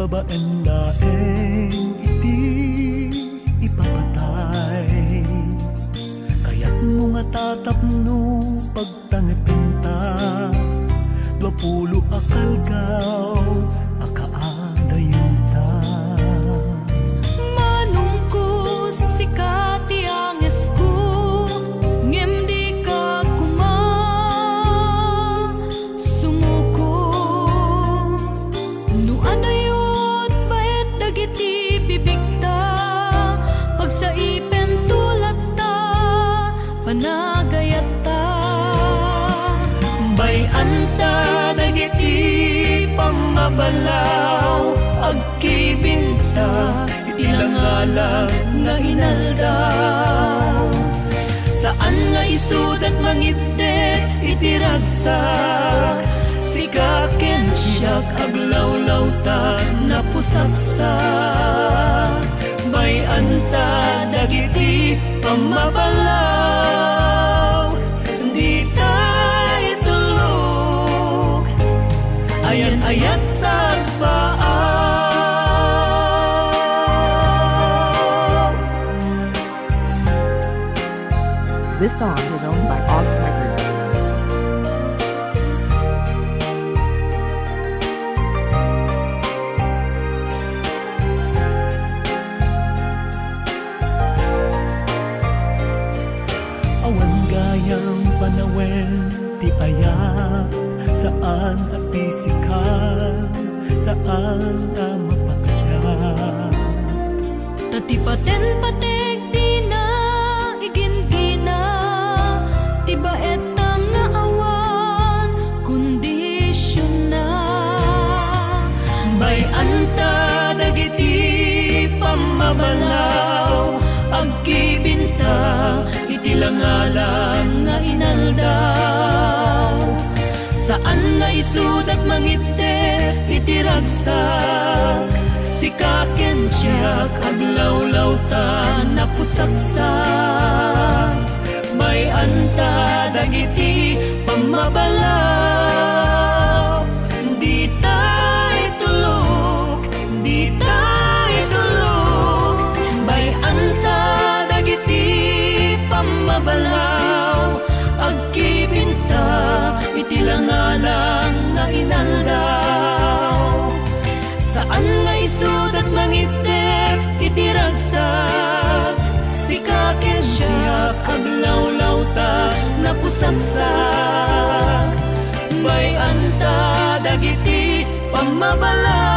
babaen laeng iti ipapatay. Kaya't mo nga tatapno pagtangipinta 20 akalgaw akaadayuta. Manong ko sikati ang esku ngem di ka kuma sumuko no adayot baet dagiti bibigta pagsaipen tulat ta panagayat ta bayanta dagiti pamabalaw agkibinta ilangalang nga inaldaw. Saan nga isudat mangitdet itiragsak sikaken siyak aglawlaw ta napusaksak bayanta dagiti pamabalaw di tayo tulog ayan-ayat tagpaaw. This song is owned by Og Records. Awan gayang panawen ti ayat saan at pisikal saan ta mapagsyat. Tatipaten patek di na igingina ti baet nga awan kondisyon na bayanta dagiti pamabalaw agkibinta iti langalang nga inaldaw. Saan nga isudat mangitde iti ragsak sikaken siyak aglawlaw ta napusaksak bayanta dagiti pamabalaw di tayo tulog di tayo tulog bayanta dagiti pamabalaw agkibinta iti langalang nga inaldaw. Saan nga isudat mangitde iti ragsak sikaken siyak aglawlaw ta napusaksak bayanta dagiti pamabalaw